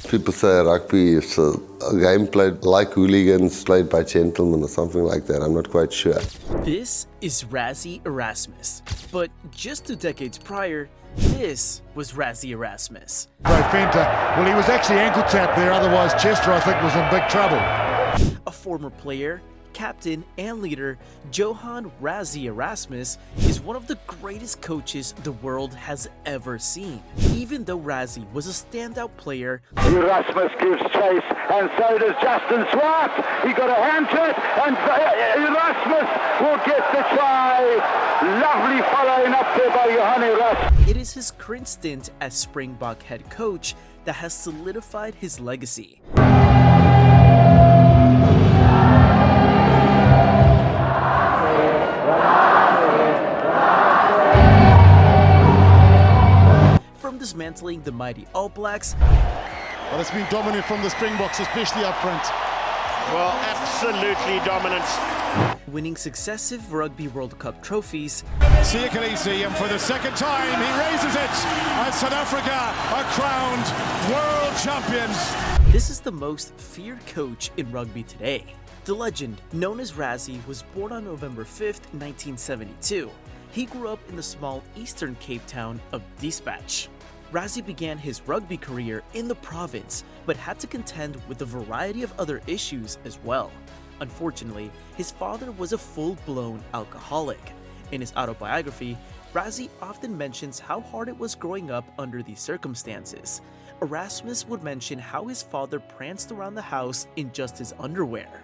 People say rugby is a game played like hooligans, played by gentlemen or something like that. I'm not quite sure. This is Rassie Erasmus. But just 2 decades prior, this was Rassie Erasmus. Well, he was actually ankle tapped there, otherwise Chester, I think, was in big trouble. A former player, captain, and leader, Johan Rassie Erasmus is one of the greatest coaches the world has ever seen. Even though Rassie was a standout player, Erasmus gives chase, and so does Justin Swart. He got a hand to it, and Erasmus will get the try. Lovely following up there by Johan Erasmus. It is his current stint as Springbok head coach that has solidified his legacy. From dismantling the mighty All Blacks, Well, it's been dominant from the Springboks, especially up front. Well, absolutely dominant. winning successive Rugby World Cup trophies, And for the second time, he raises it as South Africa are crowned world champions. This is the most feared coach in rugby today. The legend, known as Rassie, was born on November 5th, 1972. He grew up in the small eastern Cape town of Dispatch. Rassie began his rugby career in the province, but had to contend with a variety of other issues as well. Unfortunately, his father was a full-blown alcoholic. In his autobiography, Rassie often mentions how hard it was growing up under these circumstances. Erasmus would mention how his father pranced around the house in just his underwear,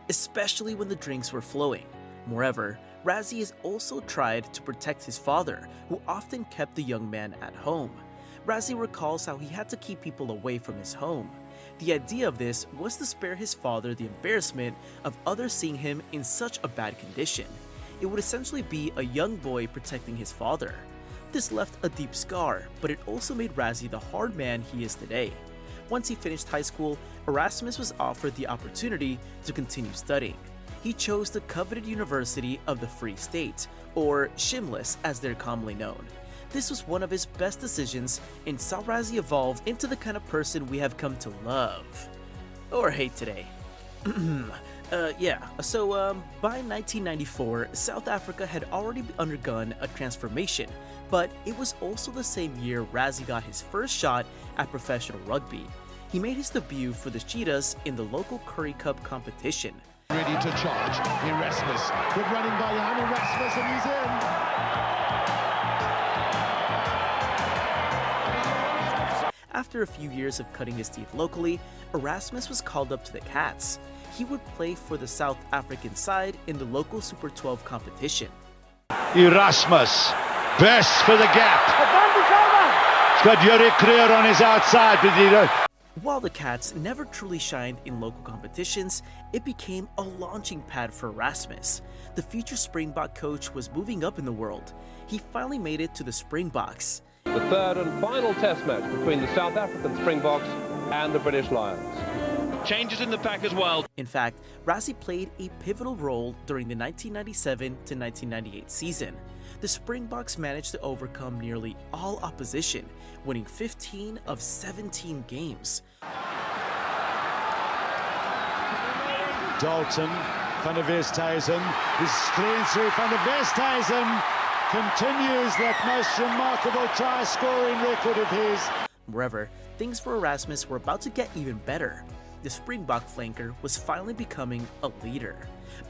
especially when the drinks were flowing. Moreover, Rassie has also tried to protect his father, who often kept the young man at home. Rassie recalls how he had to keep people away from his home. The idea of this was to spare his father the embarrassment of others seeing him in such a bad condition. It would essentially be a young boy protecting his father. This left a deep scar, but it also made Rassie the hard man he is today. Once he finished high school, Erasmus was offered the opportunity to continue studying. He chose the coveted University of the Free State, or Shimless as they're commonly known. This was one of his best decisions and saw Rassie evolve into the kind of person we have come to love. Or hate today. By 1994, South Africa had already undergone a transformation, but it was also the same year Rassie got his first shot at professional rugby. He made his debut for the Cheetahs in the local Currie Cup competition. Ready to charge. Erasmus. Good running by Johan Erasmus, and he's in. After a few years of cutting his teeth locally, Erasmus was called up to the Cats. He would play for the South African side in the local Super 12 competition. Erasmus, best for the gap. He's got Yuri Creer on his outside, but he don't. While the Cats never truly shined in local competitions, it became a launching pad for Erasmus. The future Springbok coach was moving up in the world. He finally made it to the Springboks. The third and final test match between the South African Springboks and the British Lions. Changes in the pack as well. In fact, Rassie played a pivotal role during the 1997 to 1998 season. The Springboks managed to overcome nearly all opposition, winning 15 of 17 games. Dalton, Van der Westhuizen, is through Van der Westhuizen, continues that most remarkable try-scoring record of his. Moreover, things for Erasmus were about to get even better. The Springbok flanker was finally becoming a leader.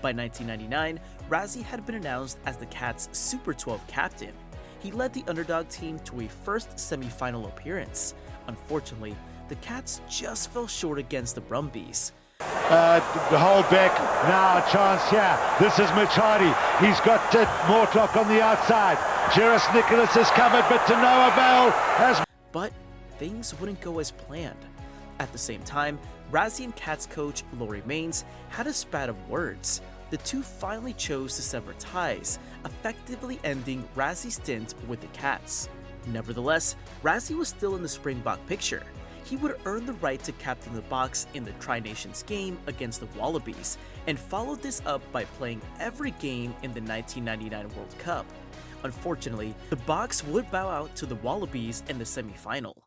By 1999, Rassie had been announced as the Cats' Super 12 captain. He led the underdog team to a first semi-final appearance. Unfortunately, the Cats just fell short against the Brumbies. The hold back, now a chance here. This is Machadi. He's got Mortock on the outside. Jerris Nicholas is covered, but to no avail. But things wouldn't go as planned. At the same time, Rassie and Cats coach Laurie Mains had a spat of words. The two finally chose to sever ties, effectively ending Rassie's stint with the Cats. Nevertheless, Rassie was still in the Springbok picture. He would earn the right to captain the Boks in the Tri-Nations game against the Wallabies, and followed this up by playing every game in the 1999 World Cup. Unfortunately, the Boks would bow out to the Wallabies in the semi-final.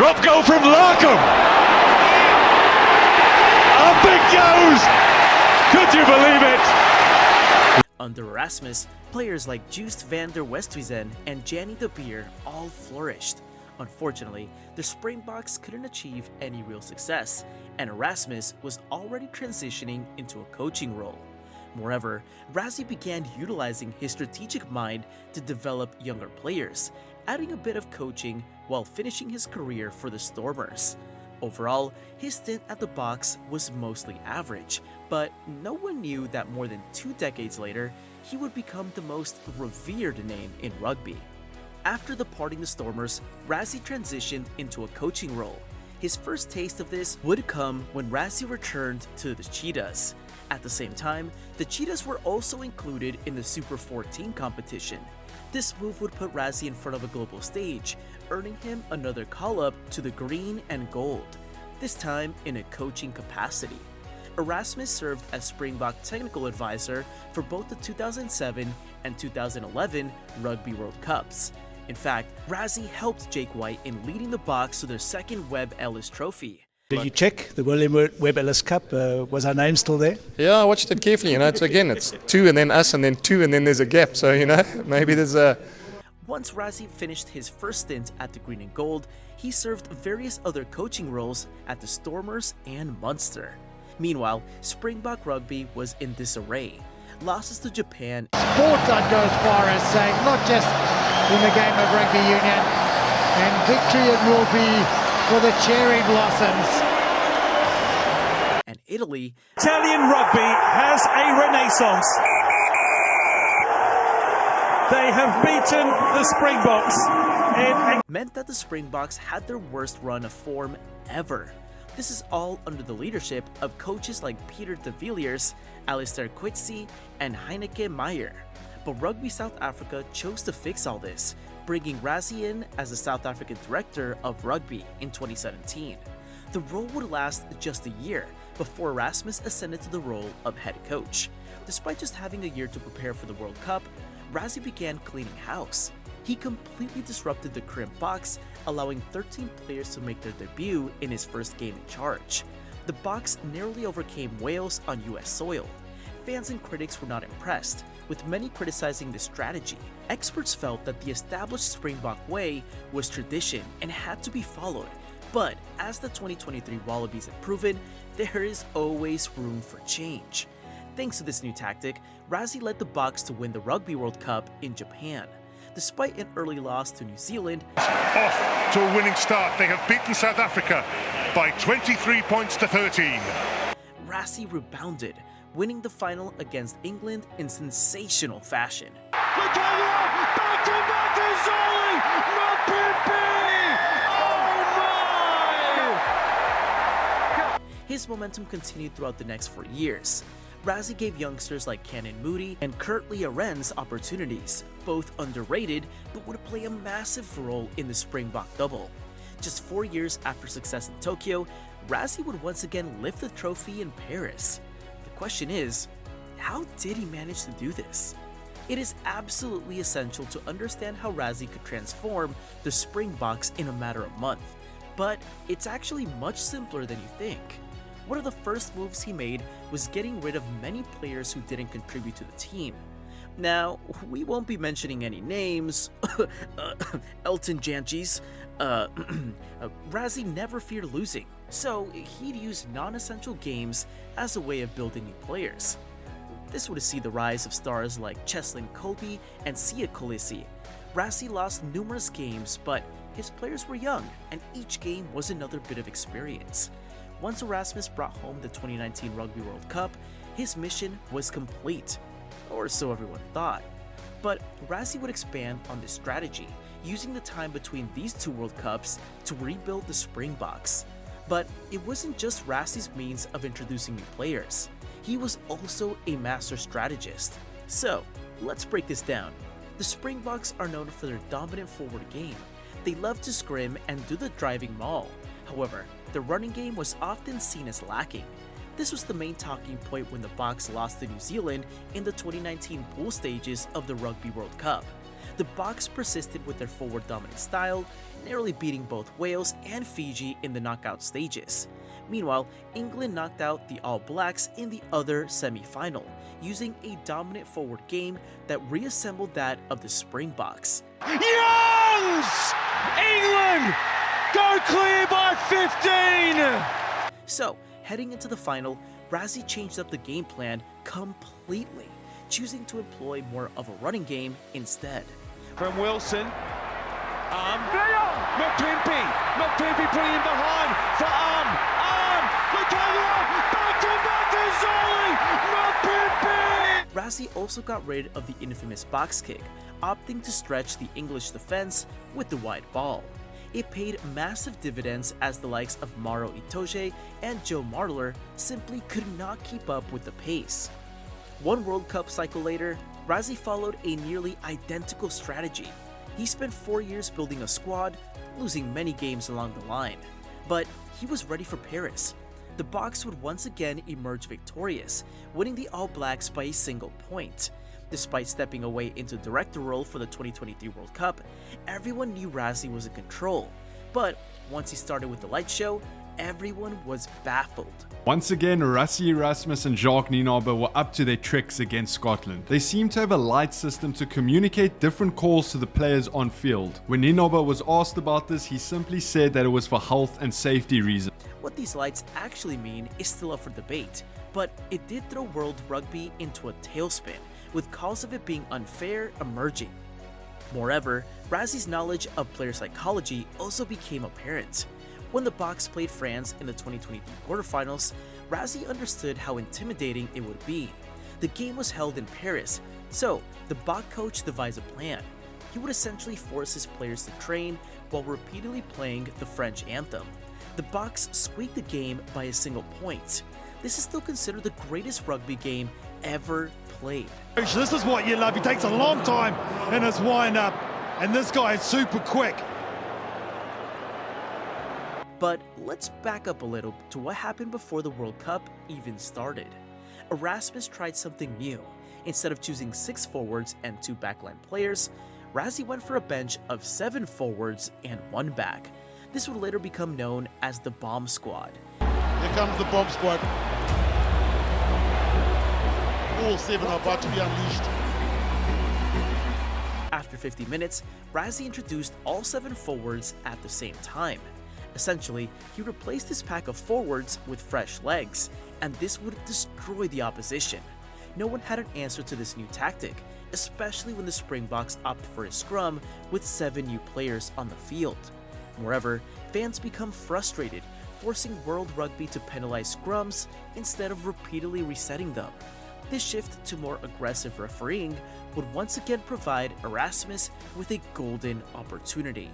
Drop goal from Larkham. Up it goes. Could you believe it? Under Erasmus, players like Joost van der Westhuizen and Janny de Beer all flourished. Unfortunately, the Springboks couldn't achieve any real success, and Erasmus was already transitioning into a coaching role. Moreover, Rassie began utilizing his strategic mind to develop younger players, adding a bit of coaching while finishing his career for the Stormers. Overall, his stint at the Boks was mostly average, but no one knew that more than 2 decades later, he would become the most revered name in rugby. After departing the Stormers, Rassie transitioned into a coaching role. His first taste of this would come when Rassie returned to the Cheetahs. At the same time, the Cheetahs were also included in the Super 14 competition. This move would put Rassie in front of a global stage, earning him another call-up to the green and gold, this time in a coaching capacity. Erasmus served as Springbok technical advisor for both the 2007 and 2011 Rugby World Cups. In fact, Rassie helped Jake White in leading the Boks to their second Webb Ellis Trophy. Did you check the William Webb Ellis Cup? Was our name still there? Yeah, I watched it carefully. It's 2 and then us and then 2 and then there's a gap. So, maybe there's a... Once Rassie finished his first stint at the Green and Gold, he served various other coaching roles at the Stormers and Munster. Meanwhile, Springbok rugby was in disarray. Losses to Japan. Sport I'd go as far as saying, not just in the game of rugby union, and victory it will be for the cherry blossoms. And Italy. Italian rugby has a renaissance. They have beaten the Springboks. Meant that the Springboks had their worst run of form ever. This is all under the leadership of coaches like Peter de Villiers, Alistair Coetzee, and Heineke Meyer. But Rugby South Africa chose to fix all this, bringing Rassie in as the South African director of rugby in 2017. The role would last just a year before Erasmus ascended to the role of head coach. Despite just having a year to prepare for the World Cup, Rassie began cleaning house. He completely disrupted the crimp box, allowing 13 players to make their debut in his first game in charge. The Boks narrowly overcame Wales on US soil. Fans and critics were not impressed, with many criticizing this strategy. Experts felt that the established Springbok way was tradition and had to be followed, but as the 2023 Wallabies have proven, there is always room for change. Thanks to this new tactic, Rassie led the Boks to win the Rugby World Cup in Japan. Despite an early loss to New Zealand, Off to a winning start. They have beaten South Africa by 23 points to 13. Rassie rebounded, winning the final against England in sensational fashion. His momentum continued throughout the next 4 years. Rassie gave youngsters like Canon Moody and Kurt-Lee Arendse opportunities, both underrated but would play a massive role in the Springbok double. Just 4 years after success in Tokyo, Rassie would once again lift the trophy in Paris. The question is, how did he manage to do this? It is absolutely essential to understand how Rassie could transform the Springboks in a matter of months, but it's actually much simpler than you think. One of the first moves he made was getting rid of many players who didn't contribute to the team. Now, we won't be mentioning any names, Elton Janchis. Rassie never feared losing, so he'd use non-essential games as a way of building new players. This would see the rise of stars like Cheslin Kolbe and Sia Kolisi. Rassie lost numerous games, but his players were young, and each game was another bit of experience. Once Erasmus brought home the 2019 Rugby World Cup, his mission was complete, or so everyone thought. But Rassie would expand on this strategy, using the time between these 2 World Cups to rebuild the Springboks. But it wasn't just Rassie's means of introducing new players. He was also a master strategist. So, let's break this down. The Springboks are known for their dominant forward game. They love to scrim and do the driving maul. However, the running game was often seen as lacking. This was the main talking point when the Boks lost to New Zealand in the 2019 pool stages of the Rugby World Cup. The Boks persisted with their forward dominant style, narrowly beating both Wales and Fiji in the knockout stages. Meanwhile, England knocked out the All Blacks in the other semi-final, using a dominant forward game that reassembled that of the Springboks. Youngs! England go clear by 15! So, heading into the final, Rassie changed up the game plan completely, choosing to employ more of a running game instead. From Wilson, McPimpy putting him behind for back to Zoli, McPimpy! Rassie also got rid of the infamous box kick, opting to stretch the English defense with the wide ball. It paid massive dividends as the likes of Maro Itoje and Joe Marler simply could not keep up with the pace. One World Cup cycle later, Rassie followed a nearly identical strategy. He spent 4 years building a squad, losing many games along the line. But he was ready for Paris. The Boks would once again emerge victorious, winning the All Blacks by a single point. Despite stepping away into director role for the 2023 World Cup, everyone knew Rassie was in control. But once he started with the light show, everyone was baffled. Once again, Rassie, Erasmus and Jacques Nienaber were up to their tricks against Scotland. They seemed to have a light system to communicate different calls to the players on field. When Nienaber was asked about this, he simply said that it was for health and safety reasons. What these lights actually mean is still up for debate, but it did throw World Rugby into a tailspin, with calls of it being unfair emerging. Moreover, Rassie's knowledge of player psychology also became apparent. When the Boks played France in the 2023 quarterfinals, Rassie understood how intimidating it would be. The game was held in Paris, so the Bok coach devised a plan. He would essentially force his players to train while repeatedly playing the French anthem. The Boks squeaked the game by a single point. This is still considered the greatest rugby game ever played. This is what you love. He takes a long time in his wind-up, and this guy is super quick. But let's back up a little to what happened before the World Cup even started. Erasmus tried something new. Instead of choosing 6 forwards and 2 backline players, Rassie went for a bench of 7 forwards and 1 back. This would later become known as the Bomb Squad. Here comes the Bomb Squad. All 7 are about to be unleashed. After 50 minutes, Rassie introduced all 7 forwards at the same time. Essentially, he replaced his pack of forwards with fresh legs, and this would destroy the opposition. No one had an answer to this new tactic, especially when the Springboks opted for a scrum with 7 new players on the field. Moreover, fans become frustrated, forcing World Rugby to penalize scrums instead of repeatedly resetting them. This shift to more aggressive refereeing would once again provide Erasmus with a golden opportunity.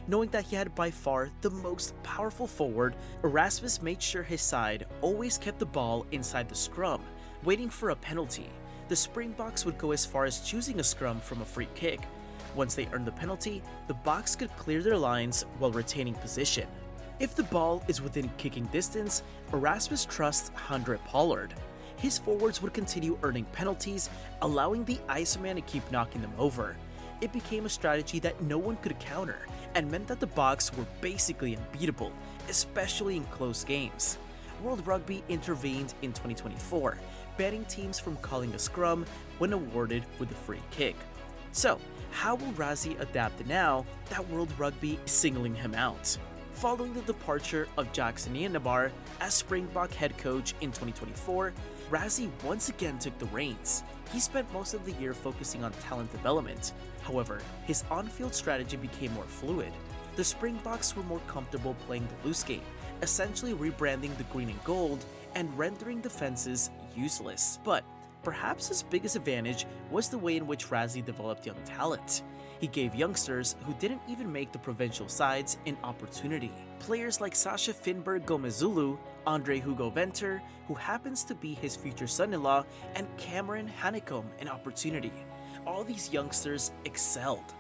Knowing that he had by far the most powerful forward, Erasmus made sure his side always kept the ball inside the scrum, waiting for a penalty. The Springboks would go as far as choosing a scrum from a free kick. Once they earned the penalty, the Boks could clear their lines while retaining position. If the ball is within kicking distance, Erasmus trusts Handré Pollard. His forwards would continue earning penalties, allowing the Iceman to keep knocking them over. It became a strategy that no one could counter, and meant that the Boks were basically unbeatable, especially in close games. World Rugby intervened in 2024, banning teams from calling a scrum when awarded with a free kick. So, how will Rassie adapt now that World Rugby is singling him out? Following the departure of Jacques Nienaber as Springbok head coach in 2024, Rassie once again took the reins. He spent most of the year focusing on talent development. However, his on-field strategy became more fluid. The Springboks were more comfortable playing the loose game, essentially rebranding the green and gold and rendering defenses useless. But perhaps his biggest advantage was the way in which Rassie developed young talent. He gave youngsters who didn't even make the provincial sides an opportunity. Players like Sasha Finberg Gomezulu, Andre Hugo Venter, who happens to be his future son-in-law, and Cameron Hanekom an opportunity. All these youngsters excelled.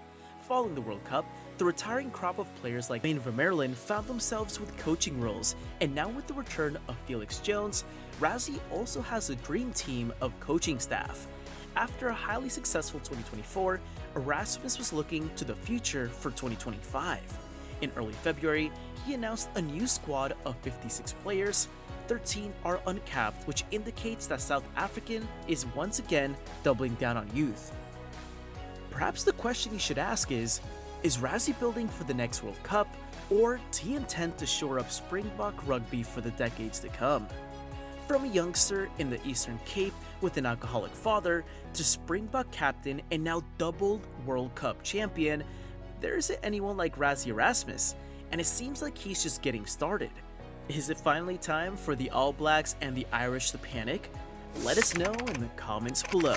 Following the World Cup, the retiring crop of players like Wayne Vermeulen found themselves with coaching roles, and now with the return of Felix Jones, Rassie also has a dream team of coaching staff. After a highly successful 2024, Erasmus was looking to the future for 2025. In early February, he announced a new squad of 56 players. 13 are uncapped, which indicates that South African is once again doubling down on youth. Perhaps the question you should ask is Rassie building for the next World Cup, or do he intend to shore up Springbok rugby for the decades to come? From a youngster in the Eastern Cape with an alcoholic father to Springbok captain and now doubled World Cup champion, there isn't anyone like Rassie Erasmus, and it seems like he's just getting started. Is it finally time for the All Blacks and the Irish to panic? Let us know in the comments below.